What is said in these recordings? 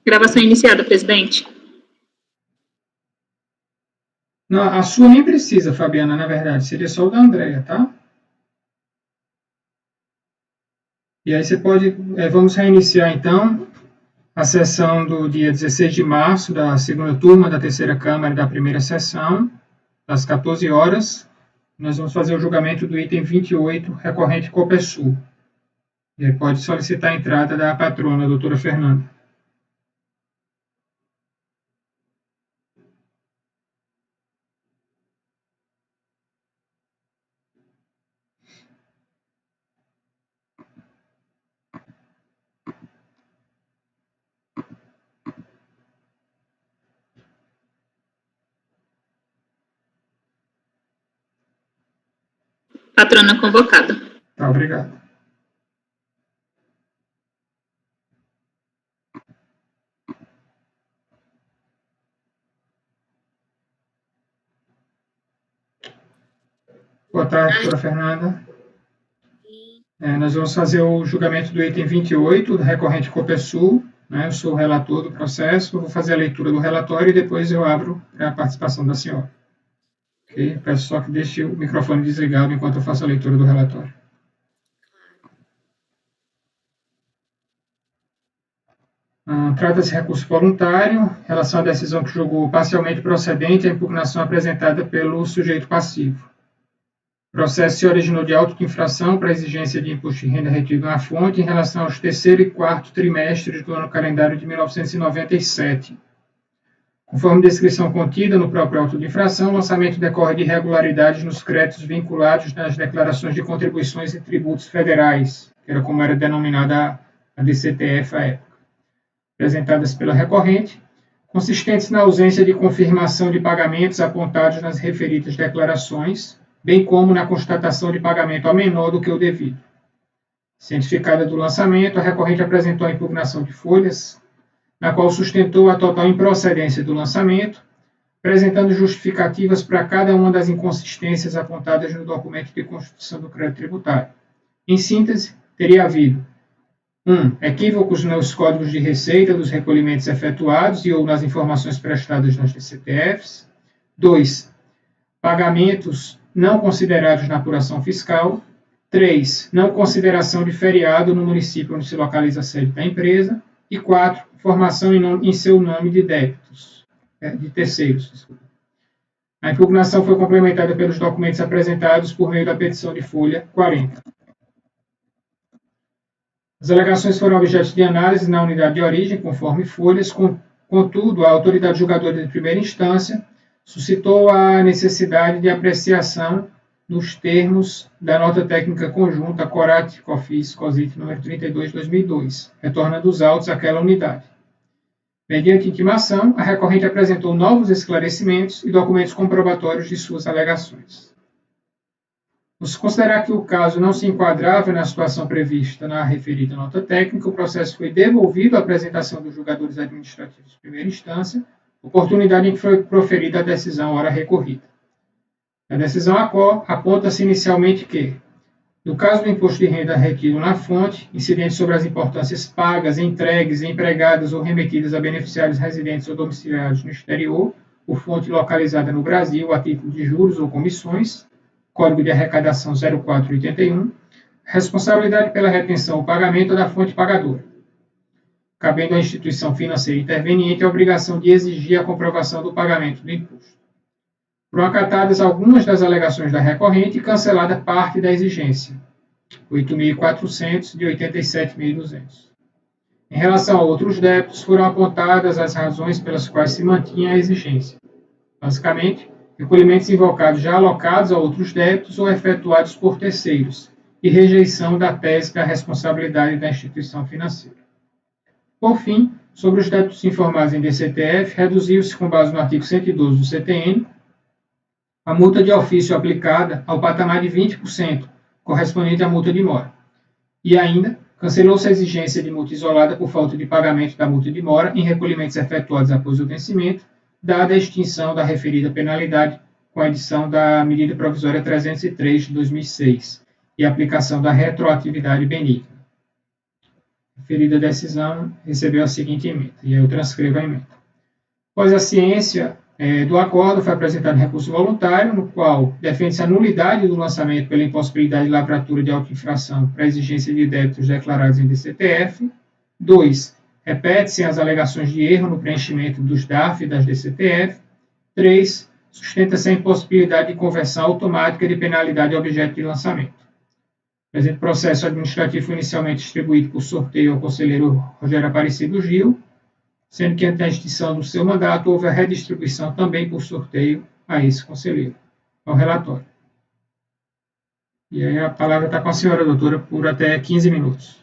Gravação iniciada, presidente. Não, a sua nem precisa, Fabiana, na verdade. Seria só o da Andréia, tá? E aí você pode... vamos reiniciar, então, a sessão do dia 16 de março, da segunda turma, da terceira Câmara e da primeira sessão, às 14 horas. Nós vamos fazer o julgamento do item 28, recorrente Copersul. E aí pode solicitar a entrada da patrona, a doutora Fernanda. Patrona convocada. Tá, obrigado. Boa tarde, doutora Fernanda. Nós vamos fazer o julgamento do item 28, da recorrente Copersul. Eu sou o relator do processo, vou fazer a leitura do relatório e depois eu abro para a participação da senhora. Okay? Peço só que deixe o microfone desligado enquanto eu faço a leitura do relatório. Trata-se de recurso voluntário, em relação à decisão que julgou parcialmente procedente a impugnação apresentada pelo sujeito passivo. O processo se originou de auto de infração para a exigência de imposto de renda retido na fonte em relação aos terceiro e quarto trimestres do ano calendário de 1997. Conforme descrição contida no próprio auto de infração, o lançamento decorre de irregularidades nos créditos vinculados nas declarações de contribuições e tributos federais, que era como era denominada a DCTF à época, apresentadas pela recorrente, consistentes na ausência de confirmação de pagamentos apontados nas referidas declarações, bem como na constatação de pagamento a menor do que o devido. Cientificada do lançamento, a recorrente apresentou a impugnação de folhas, na qual sustentou a total improcedência do lançamento, apresentando justificativas para cada uma das inconsistências apontadas no documento de constituição do crédito tributário. Em síntese, teria havido 1. Equívocos nos códigos de receita dos recolhimentos efetuados e ou nas informações prestadas nas DCTFs. 2. Pagamentos não considerados na apuração fiscal. 3. Não consideração de feriado no município onde se localiza a sede da empresa. E 4. Formação em seu nome de débitos, de terceiros. Desculpa. A impugnação foi complementada pelos documentos apresentados por meio da petição de folha 40. As alegações foram objeto de análise na unidade de origem, conforme folhas, contudo, a autoridade julgadora de primeira instância suscitou a necessidade de apreciação nos termos da nota técnica conjunta Corat-Cofis-Cosit número 32/2002, retornando os autos àquela unidade. Mediante intimação, a recorrente apresentou novos esclarecimentos e documentos comprobatórios de suas alegações. Se considerar que o caso não se enquadrava na situação prevista na referida nota técnica, o processo foi devolvido à apresentação dos julgadores administrativos de primeira instância, oportunidade em que foi proferida a decisão ora recorrida. A decisão aponta-se inicialmente que, no caso do imposto de renda retido na fonte, incidente sobre as importâncias pagas, entregues, empregadas ou remetidas a beneficiários residentes ou domiciliados no exterior, por fonte localizada no Brasil, a título de juros ou comissões, Código de Arrecadação 0481, responsabilidade pela retenção ou pagamento da fonte pagadora, cabendo à instituição financeira interveniente a obrigação de exigir a comprovação do pagamento do imposto. Foram acatadas algumas das alegações da recorrente e cancelada parte da exigência, 8.400 de 87.200. Em relação a outros débitos, foram apontadas as razões pelas quais se mantinha a exigência. Basicamente, recolhimentos invocados já alocados a outros débitos ou efetuados por terceiros, e rejeição da tese da responsabilidade da instituição financeira. Por fim, sobre os débitos informados em DCTF, reduziu-se, com base no artigo 112 do CTN, a multa de ofício aplicada ao patamar de 20%, correspondente à multa de mora. E ainda, cancelou-se a exigência de multa isolada por falta de pagamento da multa de mora em recolhimentos efetuados após o vencimento, dada a extinção da referida penalidade com a edição da medida provisória 303 de 2006 e a aplicação da retroatividade benigna. referida decisão recebeu a seguinte emenda, e aí eu transcrevo a emenda. Após a ciência do acordo, foi apresentado recurso voluntário, no qual defende-se a nulidade do lançamento pela impossibilidade de lavratura de autoinfração para exigência de débitos declarados em DCTF. 2. Repete-se as alegações de erro no preenchimento dos DARF e das DCTF. 3. Sustenta-se a impossibilidade de conversão automática de penalidade a objeto de lançamento. O presente processo administrativo foi inicialmente distribuído por sorteio ao conselheiro Rogério Aparecido Gil, sendo que, ante a extinção do seu mandato, houve a redistribuição também por sorteio a esse conselheiro, ao relatório. E aí a palavra está com a senhora, doutora, por até 15 minutos.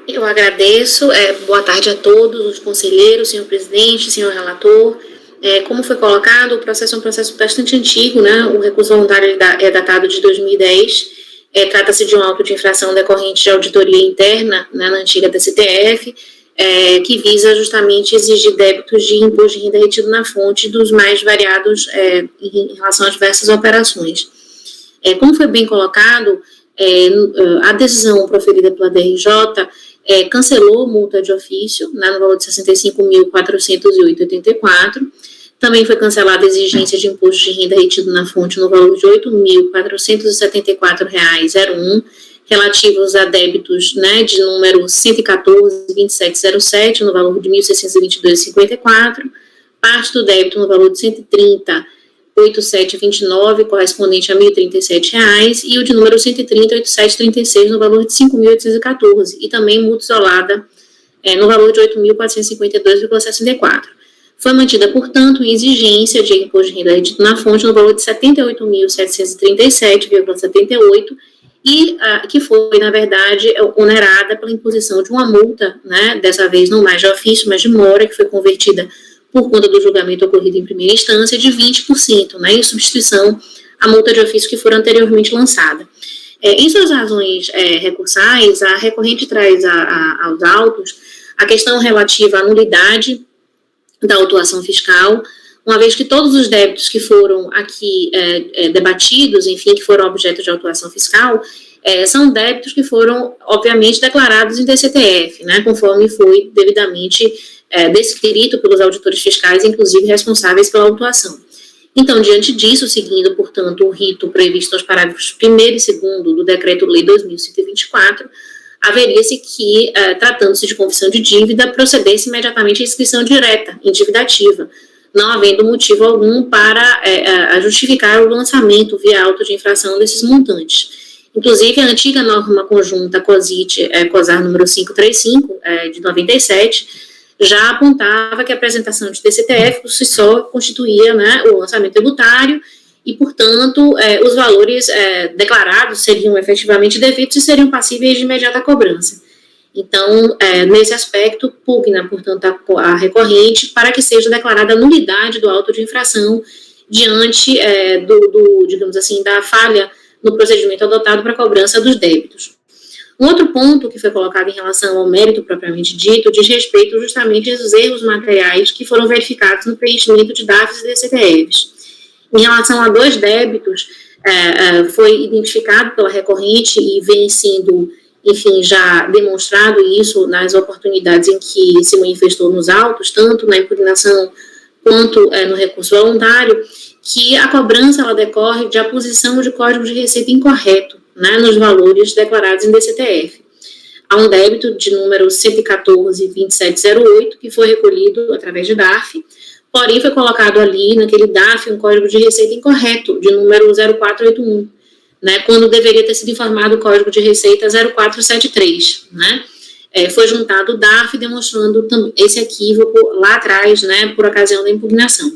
Eu agradeço. Boa tarde a todos os conselheiros, senhor presidente, senhor relator. Como foi colocado, o processo é um processo bastante antigo, né? O recurso voluntário é datado de 2010. Trata-se de um auto de infração decorrente de auditoria interna, né, na antiga DCTF, que visa justamente exigir débitos de imposto de renda retido na fonte dos mais variados em relação às diversas operações. Como foi bem colocado, a decisão proferida pela DRJ cancelou multa de ofício, né, no valor de R$ 65.408,84. Também foi cancelada a exigência de imposto de renda retido na fonte no valor de R$ 8.474,01, relativos a débitos, né, de número 114.2707, no valor de R$ 1.622,54, parte do débito no valor de R$ 130.8729, correspondente a R$ 1.037, e o de número 130.8736, no valor de R$ 5.814, e também multa isolada no valor de R$ 8.452,64. Foi mantida, portanto, exigência de imposto de renda retido na fonte no valor de R$ 78.737,78, e que foi, na verdade, onerada pela imposição de uma multa, né, dessa vez não mais de ofício, mas de mora, que foi convertida por conta do julgamento ocorrido em primeira instância, de 20%, né, em substituição à multa de ofício que fora anteriormente lançada. Em suas razões recursais, a recorrente traz aos autos a questão relativa à nulidade da autuação fiscal, uma vez que todos os débitos que foram aqui debatidos, enfim, que foram objeto de autuação fiscal, são débitos que foram, obviamente, declarados em DCTF, né, conforme foi devidamente descrito pelos auditores fiscais, inclusive responsáveis pela autuação. Então, diante disso, seguindo, portanto, o rito previsto nos parágrafos 1º e 2º do Decreto-Lei 2124, haveria-se que, tratando-se de confissão de dívida, procedesse imediatamente a inscrição direta em dívida ativa, não havendo motivo algum para justificar o lançamento via auto de infração desses montantes. Inclusive, a antiga norma conjunta COSAR número 535, de 97, já apontava que a apresentação de DCTF por si só constituía, né, o lançamento tributário e, portanto, os valores declarados seriam efetivamente devidos e seriam passíveis de imediata cobrança. Então, nesse aspecto, pugna, portanto, a recorrente para que seja declarada a nulidade do auto de infração diante digamos assim, da falha no procedimento adotado para a cobrança dos débitos. Um outro ponto que foi colocado em relação ao mérito propriamente dito diz respeito justamente aos erros materiais que foram verificados no preenchimento de DAFs e DCTFs. Em relação a 2 débitos, foi identificado pela recorrente e vem sendo, enfim, já demonstrado isso nas oportunidades em que se manifestou nos autos, tanto na impugnação quanto no recurso voluntário, que a cobrança ela decorre de aposição de código de receita incorreto, né, nos valores declarados em DCTF. Há um débito de número 114.2708, que foi recolhido através de DARF, porém foi colocado ali, naquele DARF, um código de receita incorreto, de número 0481, né, quando deveria ter sido informado o código de receita 0473, né. Foi juntado o DARF, demonstrando esse equívoco lá atrás, né, por ocasião da impugnação.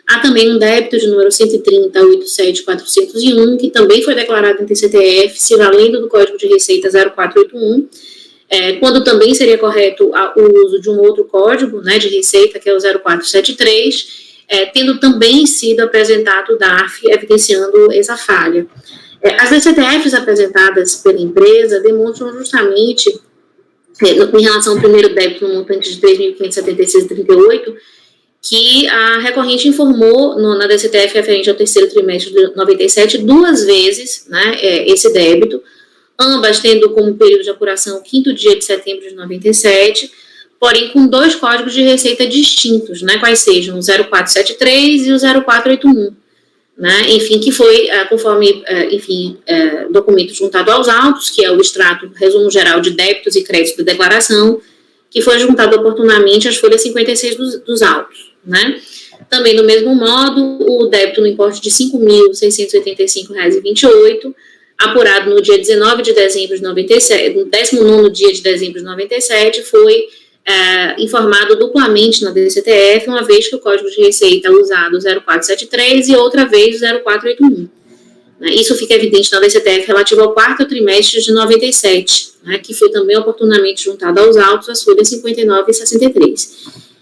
Há também um débito de número 130.87.401, que também foi declarado em TCTF, se valendo do Código de Receita 0481, quando também seria correto o uso de um outro código, né, de receita, que é o 0473, tendo também sido apresentado o DARF, evidenciando essa falha. As DCTFs apresentadas pela empresa demonstram justamente, em relação ao primeiro débito no montante de R$ 3.576,38, que a recorrente informou na DCTF referente ao terceiro trimestre de 97 2 vezes, né, esse débito, ambas tendo como período de apuração o 5º dia de setembro de 97, porém com 2 códigos de receita distintos, né, quais sejam o 0473 e o 0481, né, enfim, que foi, conforme, documento juntado aos autos, que é o extrato, resumo geral de débitos e créditos da declaração, que foi juntado oportunamente às folhas 56 dos autos, né. Também, do mesmo modo, o débito no importe de R$ 5.685,28, apurado no dia 19 de dezembro de 97, no 19º dia de dezembro de 97, foi informado duplamente na DCTF, uma vez que o código de receita usado o 0473 e outra vez o 0481. Isso fica evidente na DCTF relativo ao 4º trimestre de 97, né, que foi também oportunamente juntado aos autos as folhas 59 e 63.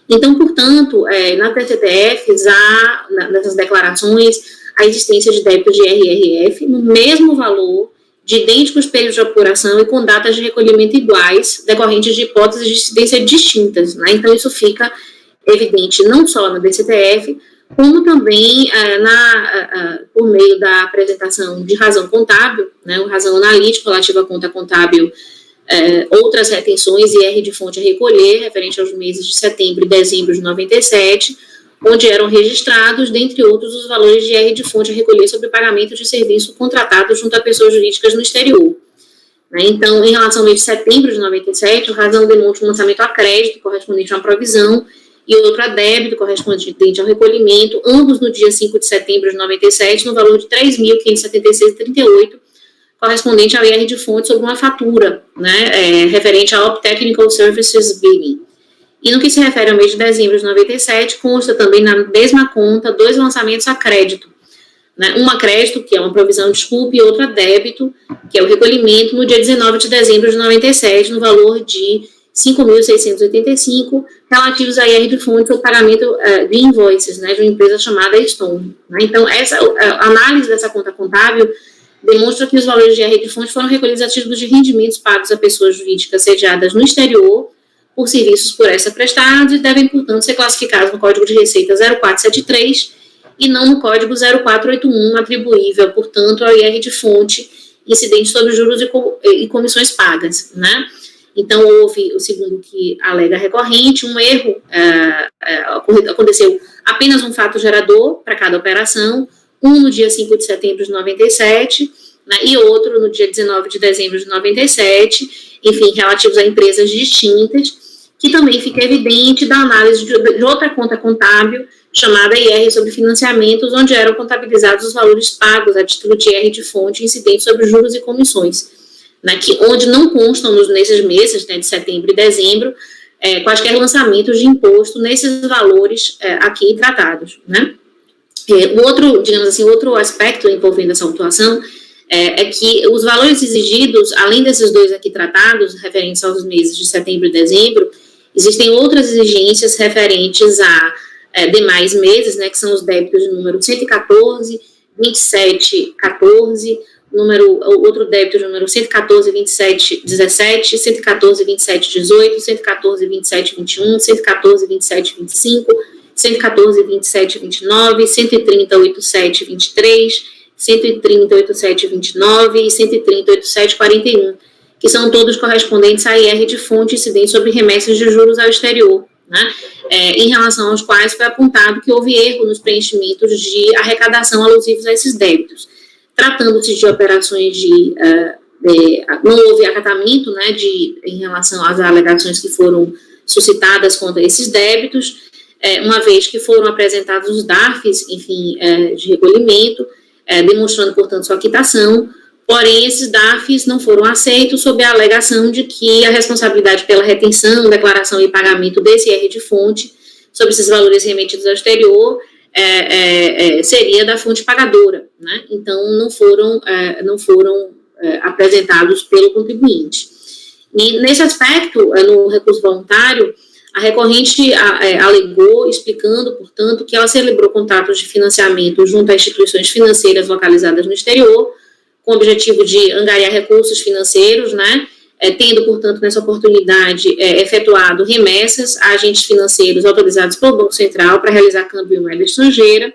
Então, portanto, na DCTF, nessas declarações, a existência de débito de RRF no mesmo valor, de idênticos períodos de apuração e com datas de recolhimento iguais, decorrentes de hipóteses de incidência distintas, né? Então, isso fica evidente não só na DCTF, como também por meio da apresentação de razão contábil, né, o razão analítico relativa à conta contábil, outras retenções e R de fonte a recolher, referente aos meses de setembro e dezembro de 97, onde eram registrados, dentre outros, os valores de R de fonte a recolher sobre pagamento de serviço contratado junto a pessoas jurídicas no exterior. Então, em relação ao mês de setembro de 97, o razão demonstra um lançamento a crédito, correspondente a uma provisão, e outro a débito, correspondente ao recolhimento, ambos no dia 5 de setembro de 97, no valor de R$ 3.576,38, correspondente ao IR de fonte sobre uma fatura, né, referente ao Op Technical Services Billing. E no que se refere ao mês de dezembro de 97, consta também na mesma conta 2 lançamentos a crédito, né, um a crédito, que é uma provisão de desculpa, e outro a débito, que é o recolhimento, no dia 19 de dezembro de 97, no valor de R$ 5.685, relativos a IR de fonte ou pagamento de invoices, né, de uma empresa chamada Stone. Né. Então, a análise dessa conta contábil demonstra que os valores de IR de fonte foram recolhidos a título de rendimentos pagos a pessoas jurídicas sediadas no exterior por serviços por essa prestados e devem, portanto, ser classificados no Código de Receita 0473 e não no Código 0481, atribuível, portanto, ao IR de fonte incidente sobre juros e comissões pagas, né? Então, houve, o segundo que alega recorrente, um erro, aconteceu apenas um fato gerador para cada operação, um no dia 5 de setembro de 97, né, e outro no dia 19 de dezembro de 97, enfim, relativos a empresas distintas, que também fica evidente da análise de outra conta contábil, chamada IR sobre financiamentos, onde eram contabilizados os valores pagos a título de IR de fonte incidentes sobre juros e comissões, né, onde não constam nesses meses, né, de setembro e dezembro, quaisquer lançamentos de imposto nesses valores aqui tratados, né. O outro, digamos assim, outro aspecto envolvendo essa autuação é que os valores exigidos, além desses 2 aqui tratados, referentes aos meses de setembro e dezembro, existem outras exigências referentes a demais meses, né, que são os débitos de número 114, 27, 14, outro débito de número 114, 27, 17, 114, 27, 18, 114, 27, 21, 114, 27, 25, 114, 27, 29, 130, 87, 23, 130, 87, 29 e 130, 87, 41, que são todos correspondentes a IR de fonte incidente sobre remessas de juros ao exterior, né, em relação aos quais foi apontado que houve erro nos preenchimentos de arrecadação alusivos a esses débitos. Tratando-se de operações não houve acatamento, né, em relação às alegações que foram suscitadas contra esses débitos, uma vez que foram apresentados os DARFs, enfim, de recolhimento, demonstrando, portanto, sua quitação, porém, esses DARFs não foram aceitos sob a alegação de que a responsabilidade pela retenção, declaração e pagamento desse IR de fonte, sobre esses valores remetidos ao exterior, seria da fonte pagadora, né? Então, não foram apresentados pelo contribuinte. E, nesse aspecto, no recurso voluntário, a recorrente alegou, explicando, portanto, que ela celebrou contratos de financiamento junto a instituições financeiras localizadas no exterior, com o objetivo de angariar recursos financeiros, né, tendo, portanto, nessa oportunidade, efetuado remessas a agentes financeiros autorizados pelo Banco Central para realizar câmbio em moeda estrangeira,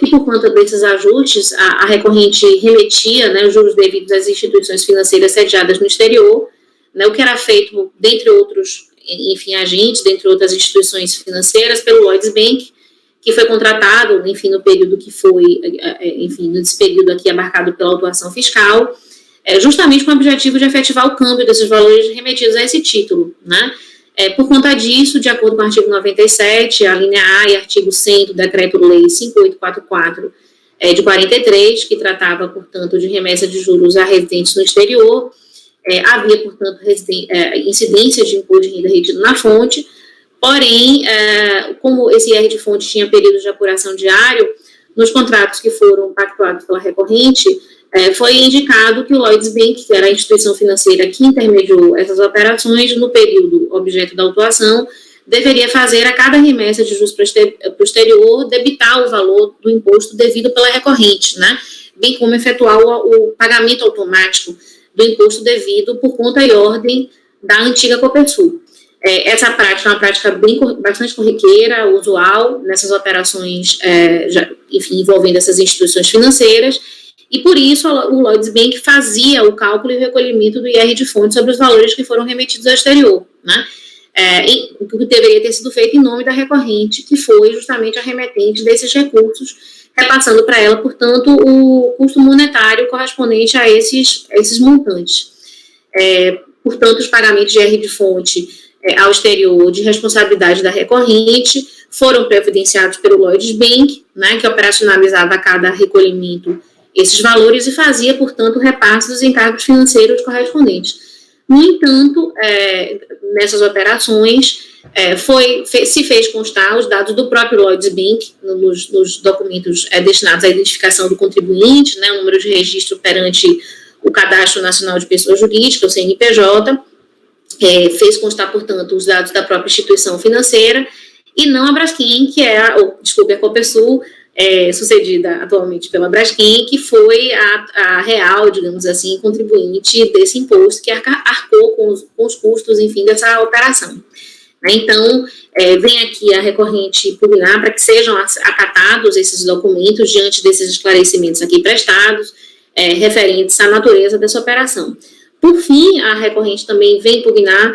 que por conta desses ajustes, a recorrente remetia, né, os juros devidos às instituições financeiras sediadas no exterior, né, o que era feito, dentre outros, enfim, agentes, dentre outras instituições financeiras, pelo Lloyds Bank, que foi contratado, enfim, no período que foi, enfim, nesse período aqui abarcado pela autuação fiscal, justamente com o objetivo de efetivar o câmbio desses valores remetidos a esse título, né. Por conta disso, de acordo com o artigo 97, a linha A e artigo 100 do Decreto-Lei 5844 de 43, que tratava, portanto, de remessa de juros a residentes no exterior, havia, portanto, incidência de imposto de renda retido na fonte, porém, como esse IR de fonte tinha período de apuração diário, nos contratos que foram pactuados pela recorrente, foi indicado que o Lloyds Bank, que era a instituição financeira que intermediou essas operações, no período objeto da autuação, deveria fazer a cada remessa de juros posterior debitar o valor do imposto devido pela recorrente, né, bem como efetuar o pagamento automático do imposto devido por conta e ordem da antiga Copersul. Essa prática é uma prática bastante corriqueira, usual, nessas operações, enfim, envolvendo essas instituições financeiras, e por isso o Lloyds Bank fazia o cálculo e o recolhimento do IR de fonte sobre os valores que foram remetidos ao exterior, né? O que deveria ter sido feito em nome da recorrente, que foi justamente a remetente desses recursos, repassando para ela, portanto, o custo monetário correspondente a esses montantes. Portanto, os pagamentos de IR de fonte ao exterior de responsabilidade da recorrente foram previdenciados pelo Lloyds Bank, né, que operacionalizava a cada recolhimento esses valores e fazia, portanto, o repasse dos encargos financeiros correspondentes. No entanto, nessas operações, se fez constar os dados do próprio Lloyds Bank nos documentos destinados à identificação do contribuinte, né, o número de registro perante o Cadastro Nacional de Pessoa Jurídica, o CNPJ, fez constar, portanto, os dados da própria instituição financeira, e não a Braskem, que é a Copersul, sucedida atualmente pela Braskem, que foi a real, digamos assim, contribuinte desse imposto, que arcou com os custos, enfim, dessa operação. Então, vem aqui a recorrente pugnar para que sejam acatados esses documentos diante desses esclarecimentos aqui prestados, referentes à natureza dessa operação. Por fim, a recorrente também vem pugnar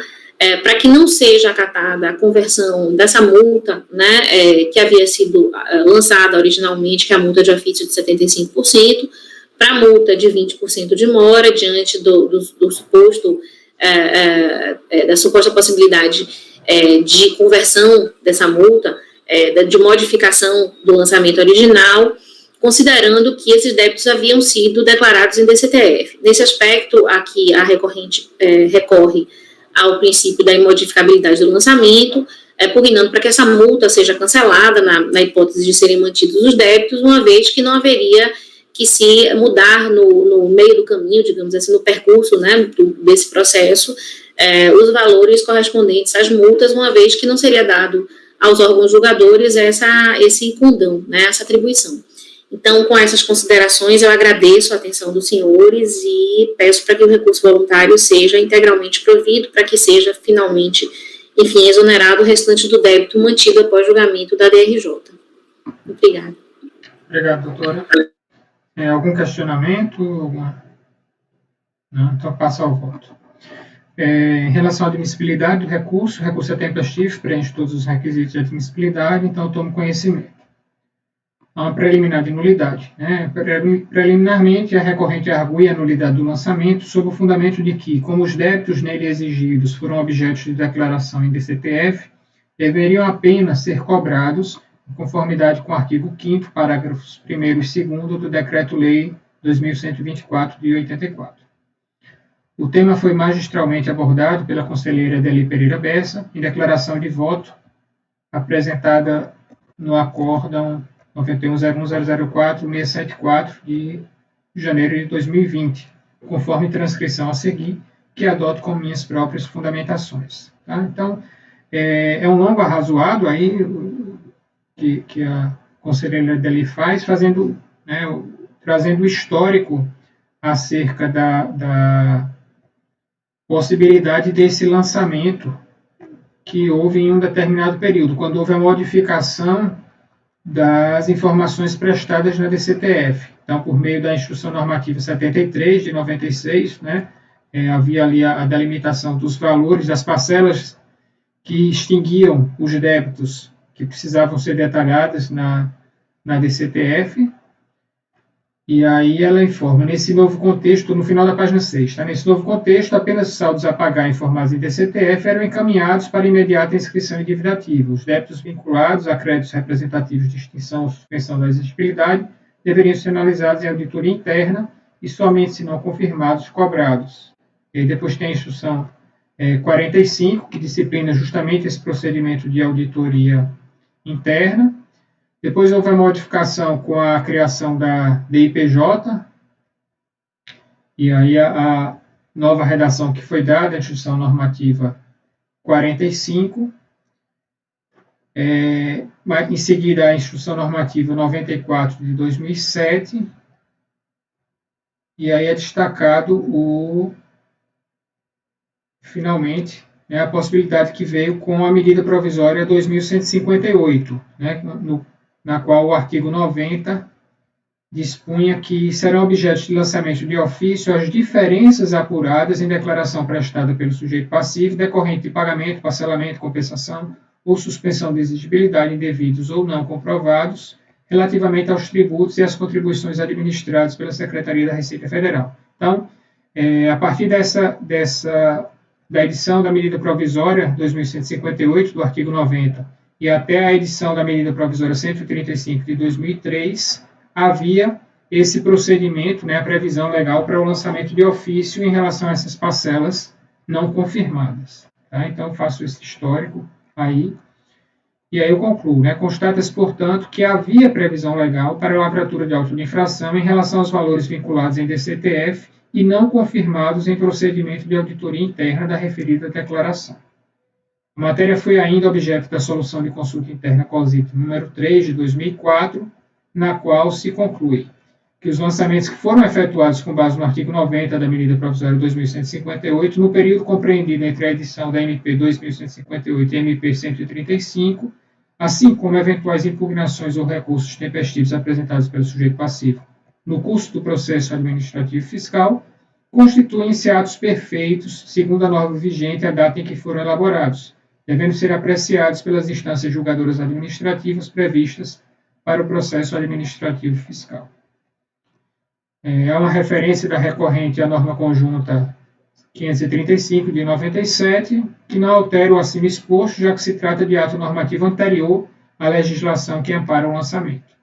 para que não seja acatada a conversão dessa multa, né, que havia sido lançada originalmente, que é a multa de ofício de 75%, para a multa de 20% de mora, diante do suposto, da suposta possibilidade de conversão dessa multa, de modificação do lançamento original, considerando que esses débitos haviam sido declarados em DCTF. Nesse aspecto, aqui a recorrente recorre ao princípio da imodificabilidade do lançamento, pugnando para que essa multa seja cancelada na hipótese de serem mantidos os débitos, uma vez que não haveria que se mudar no meio do caminho, digamos assim, no percurso, né, desse processo, os valores correspondentes às multas, uma vez que não seria dado aos órgãos julgadores esse condão, né, essa atribuição. Então, com essas considerações, eu agradeço a atenção dos senhores e peço para que o recurso voluntário seja integralmente provido, para que seja, finalmente, enfim, exonerado o restante do débito mantido após julgamento da DRJ. Obrigada. Obrigado, doutora. Algum questionamento? Não? Então, passa ao voto. Em relação à admissibilidade do recurso, o recurso é tempestivo, preenche todos os requisitos de admissibilidade, então eu tomo conhecimento. Há uma preliminar de nulidade. Né? Preliminarmente, a recorrente argue a nulidade do lançamento sob o fundamento de que, como os débitos nele exigidos foram objetos de declaração em DCTF, deveriam apenas ser cobrados em conformidade com o artigo 5º, parágrafos 1º e 2º do Decreto-Lei 2124 de 84. O tema foi magistralmente abordado pela conselheira Adeli Pereira Bessa em declaração de voto apresentada no acórdão 91.01004.674 de janeiro de 2020, conforme transcrição a seguir, que adoto como minhas próprias fundamentações. Tá? Então, é um longo arrazoado aí que a conselheira Adeli faz, trazendo o histórico acerca da possibilidade desse lançamento que houve em um determinado período, quando houve a modificação das informações prestadas na DCTF. Então, por meio da Instrução Normativa 73, de 96, né, havia ali a delimitação dos valores das parcelas que extinguiam os débitos que precisavam ser detalhadas na DCTF. E aí ela informa, nesse novo contexto, no final da página 6, tá? Nesse novo contexto, apenas os saldos a pagar informados em DCTF eram encaminhados para imediata inscrição em dívida ativa. Os débitos vinculados a créditos representativos de extinção ou suspensão da exigibilidade deveriam ser analisados em auditoria interna e somente, se não confirmados, cobrados. E aí depois tem a instrução 45, que disciplina justamente esse procedimento de auditoria interna. Depois houve a modificação com a criação da DIPJ, e aí a nova redação que foi dada, a Instrução Normativa 45, em seguida a Instrução Normativa 94 de 2007, e aí é destacado finalmente, a possibilidade que veio com a medida provisória 2158, né, na qual o artigo 90 dispunha que serão objetos de lançamento de ofício as diferenças apuradas em declaração prestada pelo sujeito passivo decorrente de pagamento, parcelamento, compensação ou suspensão de exigibilidade indevidos ou não comprovados relativamente aos tributos e às contribuições administradas pela Secretaria da Receita Federal. Então, a partir da edição da medida provisória 2158 do artigo 90 e até a edição da medida provisória 135 de 2003, havia esse procedimento, a previsão legal para o lançamento de ofício em relação a essas parcelas não confirmadas. Tá? Então, faço esse histórico aí. E aí eu concluo. Constata-se, portanto, que havia previsão legal para a lavratura de auto de infração em relação aos valores vinculados em DCTF e não confirmados em procedimento de auditoria interna da referida declaração. A matéria foi ainda objeto da solução de consulta interna COSIT número 3 de 2004, na qual se conclui que os lançamentos que foram efetuados com base no artigo 90 da medida provisória 2158, no período compreendido entre a edição da MP 2158 e MP 135, assim como eventuais impugnações ou recursos tempestivos apresentados pelo sujeito passivo no curso do processo administrativo fiscal, constituem-se atos perfeitos, segundo a norma vigente, a data em que foram elaborados, devendo ser apreciados pelas instâncias julgadoras administrativas previstas para o processo administrativo fiscal. Há uma referência da recorrente à norma conjunta 535 de 97, que não altera o acima exposto, já que se trata de ato normativo anterior à legislação que ampara o lançamento.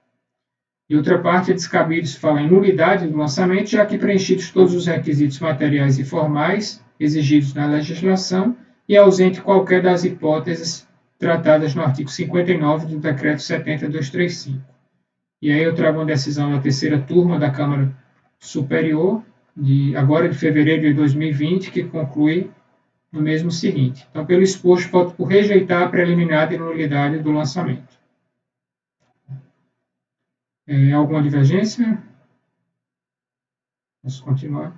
De outra parte, é descabido se falar em nulidade do lançamento, já que preenchidos todos os requisitos materiais e formais exigidos na legislação e ausente qualquer das hipóteses tratadas no artigo 59 do Decreto 70.235. E aí eu trago uma decisão da terceira turma da Câmara Superior, agora de fevereiro de 2020, que conclui no mesmo seguinte. Então, pelo exposto, voto por rejeitar a preliminar de nulidade do lançamento. Alguma divergência? Vamos continuar.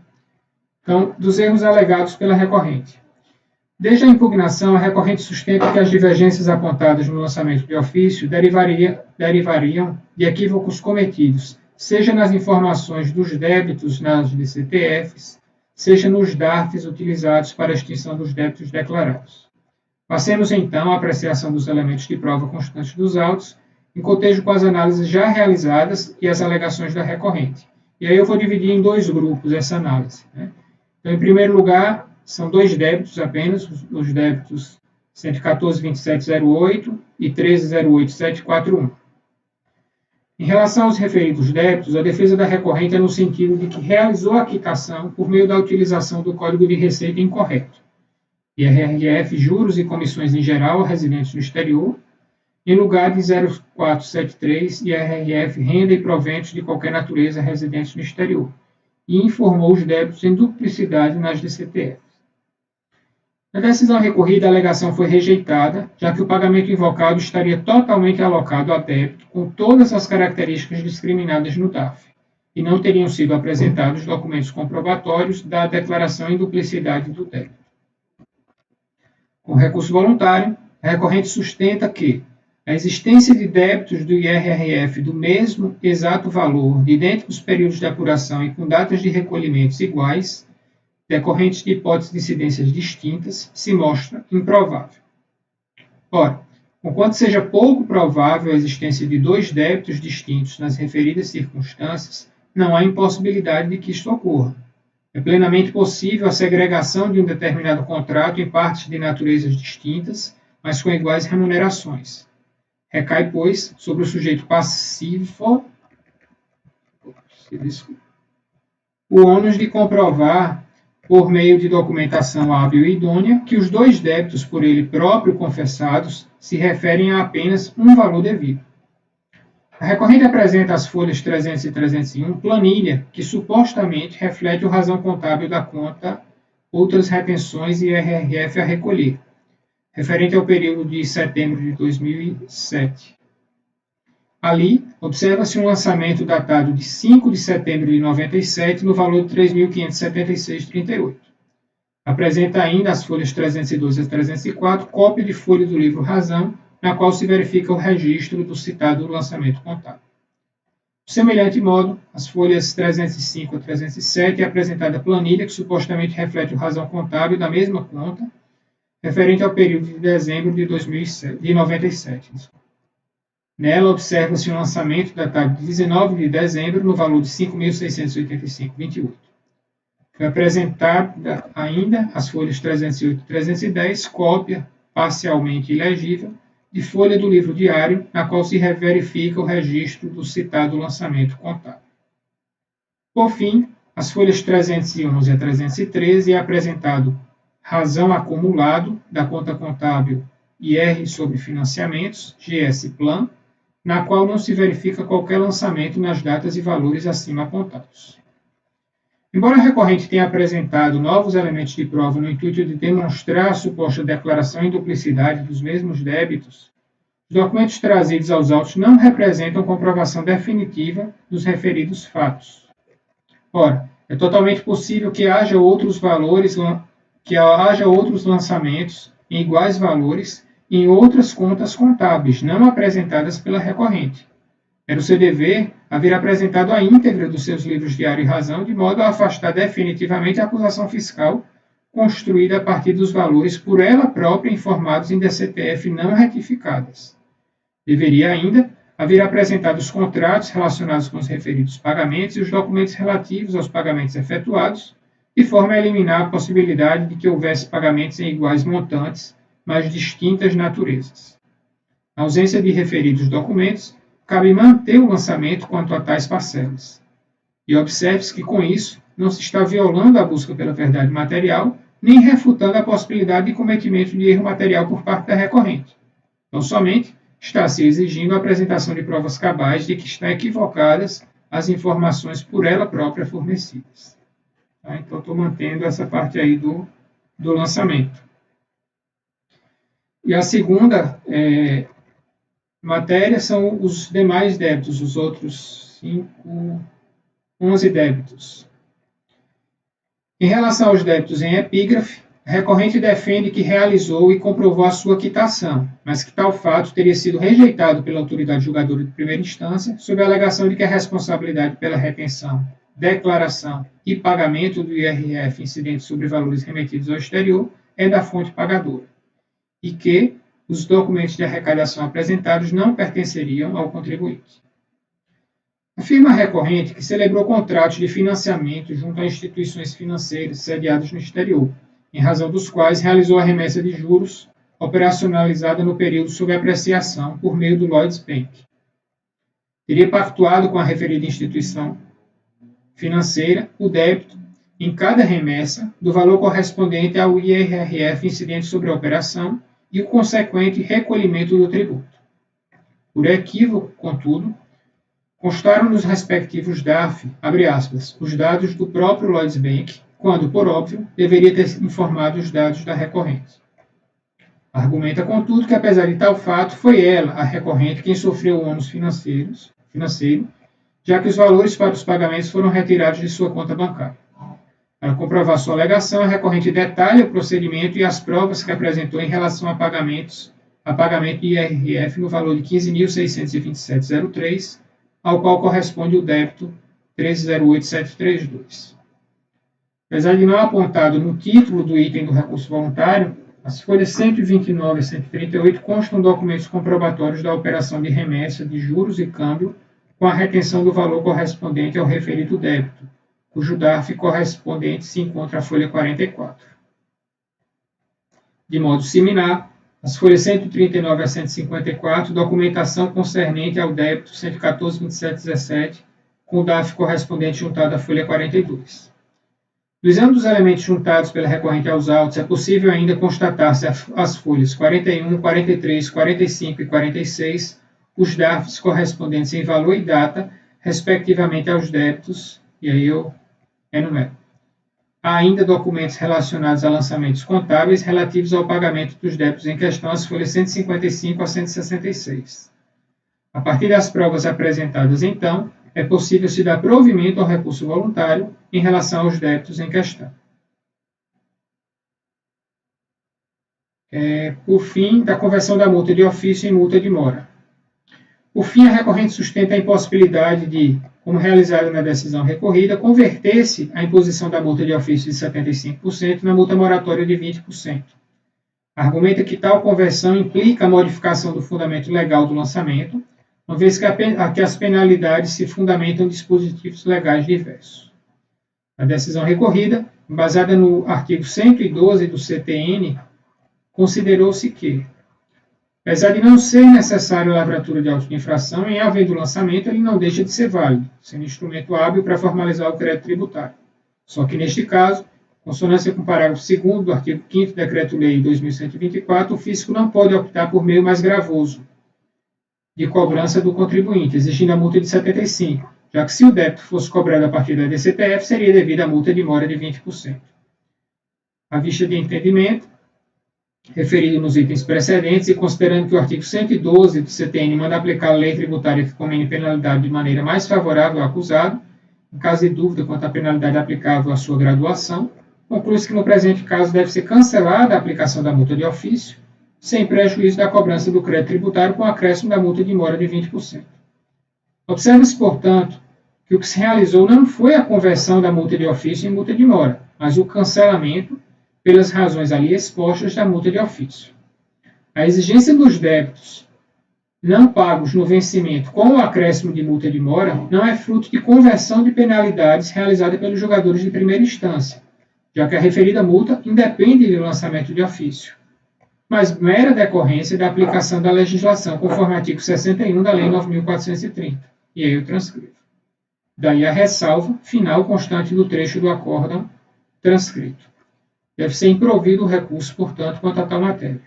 Então, dos erros alegados pela recorrente. Desde a impugnação, a recorrente sustenta que as divergências apontadas no lançamento de ofício derivariam de equívocos cometidos, seja nas informações dos débitos nas DCTFs, seja nos DARFs utilizados para a extinção dos débitos declarados. Passemos, então, à apreciação dos elementos de prova constantes dos autos, em cotejo com as análises já realizadas e as alegações da recorrente. E aí eu vou dividir em dois grupos essa análise. Então, em primeiro lugar, são dois débitos apenas, os débitos 114.2708 e 13.08741. Em relação aos referidos débitos, a defesa da recorrente é no sentido de que realizou a quitação por meio da utilização do Código de Receita incorreto, IRRF, juros e comissões em geral a residentes no exterior, em lugar de 0473 IRRF, renda e proventos de qualquer natureza residentes no exterior, e informou os débitos em duplicidade nas DCTFs. Na decisão recorrida, a alegação foi rejeitada, já que o pagamento invocado estaria totalmente alocado a débito com todas as características discriminadas no DARF, e não teriam sido apresentados documentos comprobatórios da declaração em duplicidade do débito. Com recurso voluntário, a recorrente sustenta que A existência de débitos do IRRF do mesmo exato valor, de idênticos períodos de apuração e com datas de recolhimentos iguais, decorrentes de hipóteses de incidências distintas, se mostra improvável. Ora, conquanto seja pouco provável a existência de dois débitos distintos nas referidas circunstâncias, não há impossibilidade de que isto ocorra. É plenamente possível a segregação de um determinado contrato em partes de naturezas distintas, mas com iguais remunerações. Recai, pois, sobre o sujeito passivo o ônus de comprovar, por meio de documentação hábil e idônea, que os dois débitos por ele próprio confessados se referem a apenas um valor devido. A recorrente apresenta às folhas 300 e 301 planilha que supostamente reflete o razão contábil da conta outras retenções e IRRF a recolher, referente ao período de setembro de 2007. Ali, observa-se um lançamento datado de 5 de setembro de 97 no valor de R$ 3.576,38. Apresenta ainda as folhas 312 a 304 cópia de folha do livro Razão, na qual se verifica o registro do citado lançamento contábil. De semelhante modo, as folhas 305 a 307 é apresentada a planilha que supostamente reflete o razão contábil da mesma conta, referente ao período de dezembro de 97. Nela, observa-se um lançamento datado de 19 de dezembro no valor de R$ 5.685,28. Foi apresentada ainda as folhas 308 e 310, cópia parcialmente ilegível de folha do livro diário, na qual se verifica o registro do citado lançamento contábil. Por fim, as folhas 311 a 313 é apresentado razão acumulado da conta contábil IR sobre financiamentos, GS Plan, na qual não se verifica qualquer lançamento nas datas e valores acima apontados. Embora a recorrente tenha apresentado novos elementos de prova no intuito de demonstrar a suposta declaração em duplicidade dos mesmos débitos, os documentos trazidos aos autos não representam comprovação definitiva dos referidos fatos. Ora, é totalmente possível que haja outros lançamentos em iguais valores em outras contas contábeis, não apresentadas pela recorrente. Era o seu dever haver apresentado a íntegra dos seus livros Diário e Razão, de modo a afastar definitivamente a acusação fiscal construída a partir dos valores por ela própria informados em DCTF não retificadas. Deveria ainda haver apresentado os contratos relacionados com os referidos pagamentos e os documentos relativos aos pagamentos efetuados, de forma a eliminar a possibilidade de que houvesse pagamentos em iguais montantes, mas distintas naturezas. Na ausência de referidos documentos, cabe manter o lançamento quanto a tais parcelas. E observe-se que, com isso, não se está violando a busca pela verdade material, nem refutando a possibilidade de cometimento de erro material por parte da recorrente. Então, somente está se exigindo a apresentação de provas cabais de que estão equivocadas as informações por ela própria fornecidas. Tá? Então, estou mantendo essa parte aí do lançamento. E a segunda matéria são os demais débitos, os outros 11 débitos. Em relação aos débitos em epígrafe, a recorrente defende que realizou e comprovou a sua quitação, mas que tal fato teria sido rejeitado pela autoridade julgadora de primeira instância, sob a alegação de que a responsabilidade pela retenção, declaração e pagamento do IRF incidente sobre valores remetidos ao exterior é da fonte pagadora, e que os documentos de arrecadação apresentados não pertenceriam ao contribuinte. Afirma a recorrente que celebrou contratos de financiamento junto a instituições financeiras sediadas no exterior, em razão dos quais realizou a remessa de juros operacionalizada no período sob apreciação por meio do Lloyds Bank. Teria pactuado com a referida instituição financeira o débito em cada remessa do valor correspondente ao IRRF incidente sobre a operação e o consequente recolhimento do tributo. Por equívoco, contudo, constaram nos respectivos DARF, abre aspas, os dados do próprio Lloyds Bank, quando, por óbvio, deveria ter informado os dados da recorrente. Argumenta, contudo, que apesar de tal fato, foi ela, a recorrente, quem sofreu o ônus financeiro, já que os valores para os pagamentos foram retirados de sua conta bancária. Para comprovar sua alegação, a recorrente detalha o procedimento e as provas que apresentou em relação a pagamentos a pagamento de IRF no valor de 15.627,03, ao qual corresponde o débito 13.08.732. Apesar de não apontado no título do item do recurso voluntário, as folhas 129 a 138 constam documentos comprobatórios da operação de remessa de juros e câmbio com a retenção do valor correspondente ao referido débito, cujo DARF correspondente se encontra à folha 44. De modo similar, as folhas 139 a 154, documentação concernente ao débito 114.2717, com o DARF correspondente juntado à folha 42. Do exame dos elementos juntados pela recorrente aos autos, é possível ainda constatar-se as folhas 41, 43, 45 e 46, os DARFs correspondentes em valor e data, respectivamente aos débitos, e aí eu enumero. Há ainda documentos relacionados a lançamentos contábeis relativos ao pagamento dos débitos em questão, as folhas 155 a 166. A partir das provas apresentadas, então, é possível se dar provimento ao recurso voluntário em relação aos débitos em questão. Por fim, da conversão da multa de ofício em multa de mora. Por fim, a recorrente sustenta a impossibilidade de, como realizado na decisão recorrida, converter-se a imposição da multa de ofício de 75% na multa moratória de 20%. Argumenta que tal conversão implica a modificação do fundamento legal do lançamento, uma vez que as penalidades se fundamentam em dispositivos legais diversos. A decisão recorrida, baseada no artigo 112 do CTN, considerou-se que, apesar de não ser necessário a lavratura de auto de infração, em havendo lançamento, ele não deixa de ser válido, sendo instrumento hábil para formalizar o crédito tributário. Só que, neste caso, em consonância com o parágrafo 2º do artigo 5º do Decreto-Lei 2124, o fisco não pode optar por meio mais gravoso de cobrança do contribuinte, exigindo a multa de 75%, já que se o débito fosse cobrado a partir da DCTF, seria devida a multa de mora de 20%. À vista de entendimento, referido nos itens precedentes e considerando que o artigo 112 do CTN manda aplicar a lei tributária que comine penalidade de maneira mais favorável ao acusado, em caso de dúvida quanto à penalidade aplicável à sua graduação, conclui-se que no presente caso deve ser cancelada a aplicação da multa de ofício, sem prejuízo da cobrança do crédito tributário com acréscimo da multa de mora de 20%. Observa-se, portanto, que o que se realizou não foi a conversão da multa de ofício em multa de mora, mas o cancelamento, pelas razões ali expostas, da multa de ofício. A exigência dos débitos não pagos no vencimento com o acréscimo de multa de mora não é fruto de conversão de penalidades realizada pelos julgadores de primeira instância, já que a referida multa independe do lançamento de ofício, mas mera decorrência da aplicação da legislação, conforme o artigo 61 da Lei 9.430. E aí eu transcrevo. Daí a ressalva final constante do trecho do acórdão transcrito. Deve ser improvido o recurso, portanto, quanto a tal matéria.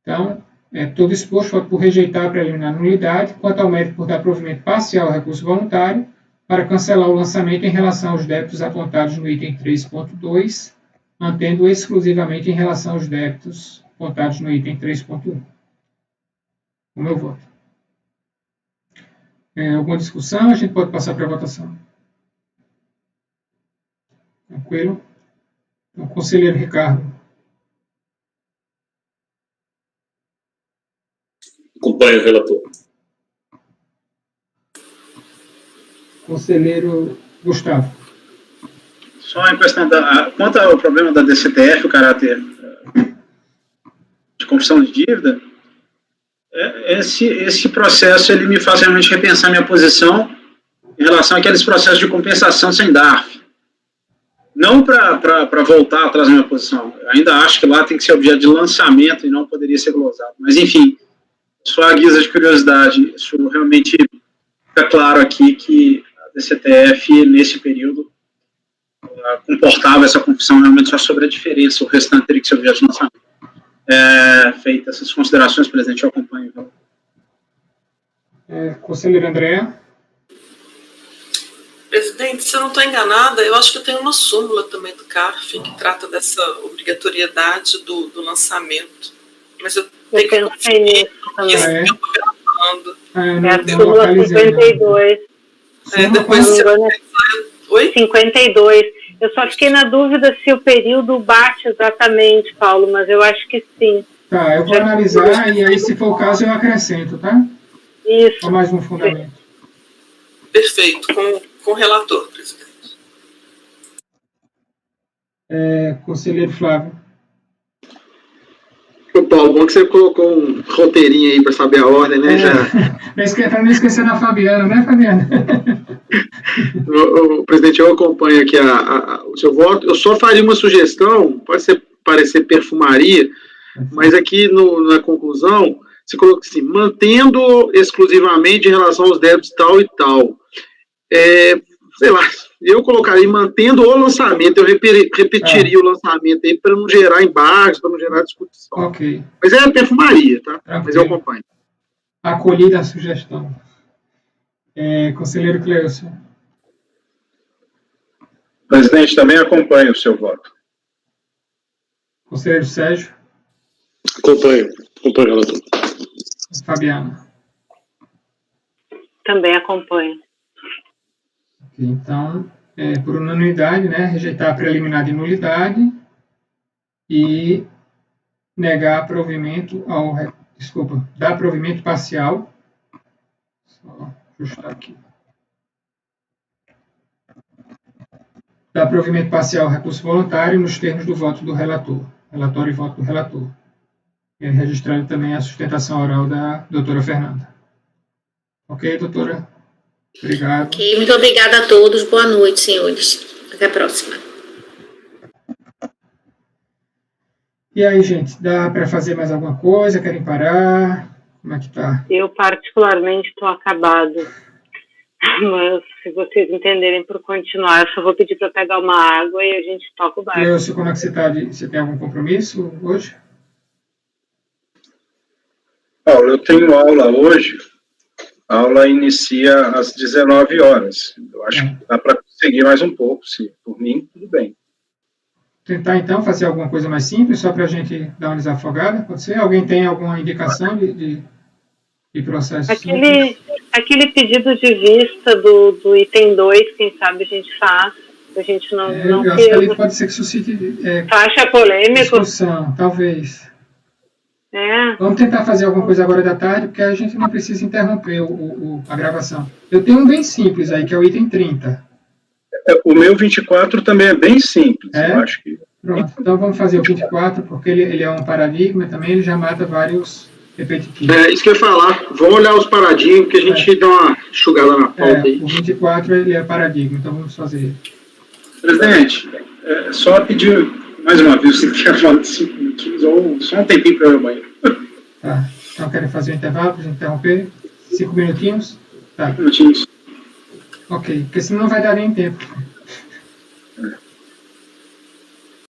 Então, estou disposto por rejeitar a preliminar nulidade, quanto ao mérito por dar provimento parcial ao recurso voluntário, para cancelar o lançamento em relação aos débitos apontados no item 3.2, mantendo exclusivamente em relação aos débitos apontados no item 3.1. O meu voto. Alguma discussão? A gente pode passar para a votação. Tranquilo? Então, conselheiro Ricardo. Acompanho o relator. Conselheiro Gustavo. Só uma questão quanto ao problema da DCTF, o caráter de confissão de dívida, esse processo ele me faz realmente repensar minha posição em relação àqueles processos de compensação sem DARF. Não para voltar atrás da minha posição. Eu ainda acho que lá tem que ser objeto de lançamento e não poderia ser glosado. Mas, enfim, só a guisa de curiosidade, isso realmente fica claro aqui que a DCTF, nesse período, comportava essa confissão realmente só sobre a diferença, o restante teria que ser objeto de lançamento. Feitas essas considerações, presidente, eu acompanho. Conselheiro André. Presidente, se eu não estou enganada, eu acho que tem uma súmula também do CARF que trata dessa obrigatoriedade do lançamento. Mas eu tenho que pensei nisso também. Eu estou gravando. É a súmula 52. Depois se você... Oi? 52. Eu só fiquei na dúvida se o período bate exatamente, Paulo, mas eu acho que sim. Tá, eu vou analisar e aí, se for o caso, eu acrescento, tá? Isso. Só mais um fundamento. Perfeito, com o relator, presidente. Conselheiro Flávio. Ô, Paulo, bom que você colocou um roteirinho aí para saber a ordem, né? Para não esquecer da Fabiana, né, Fabiana? Presidente, eu acompanho aqui o seu voto. Eu só faria uma sugestão, pode parecer perfumaria, mas aqui na conclusão, você coloca assim, mantendo exclusivamente em relação aos débitos tal e tal. Sei lá, eu colocaria mantendo o lançamento, eu repetiria o lançamento aí para não gerar embargos, para não gerar discussão. Ok. Mas é perfumaria, tá? Tranquilo. Mas eu acompanho. Acolhida a sugestão. Conselheiro Cleilson. Presidente, também acompanho o seu voto. Conselheiro Sérgio. Acompanho, relator. Fabiana. Também acompanho. Ok, então, por unanimidade, né, rejeitar a preliminar de nulidade e negar provimento dar provimento parcial. Só ajustar aqui. Dar provimento parcial ao recurso voluntário nos termos do voto do relator. Relatório e voto do relator. E registrando também a sustentação oral da doutora Fernanda. Ok, doutora? Obrigado. Ok, muito obrigada a todos. Boa noite, senhores. Até a próxima. E aí, gente, dá para fazer mais alguma coisa? Querem parar? Como é que tá? Eu, particularmente, estou acabado. Mas, se vocês entenderem por continuar, eu só vou pedir para pegar uma água e a gente toca o barco. Cleilson, como é que você está? Você tem algum compromisso hoje? Paulo, eu tenho aula hoje. A aula inicia às 19 horas. Eu acho que dá para conseguir mais um pouco, se por mim, tudo bem. Tentar, então, fazer alguma coisa mais simples, só para a gente dar uma desafogada? Pode ser? Alguém tem alguma indicação de processo? Aquele pedido de vista do item 2, quem sabe a gente faz. A gente não eu acho que ali pode ser que suscite faixa polêmico. discussão, talvez. É. Vamos tentar fazer alguma coisa agora da tarde, porque a gente não precisa interromper a gravação. Eu tenho um bem simples aí, que é o item 30. O meu 24 também é bem simples. Eu acho que... Pronto, então vamos fazer o 24, porque ele é um paradigma também, ele já mata vários repetitivos. Isso que eu ia falar. Vamos olhar os paradigmas, que a gente dá uma enxugada na pauta aí. O 24 ele é paradigma, então vamos fazer ele. Presidente, só pedir mais uma vez, se quer falar de 5 minutinhos, ou só um tempinho para eu ir ao banheiro. Tá, então querem fazer um intervalo para a gente interromper? 5 minutinhos? Tá. 5 minutinhos. Ok, porque senão não vai dar nem tempo.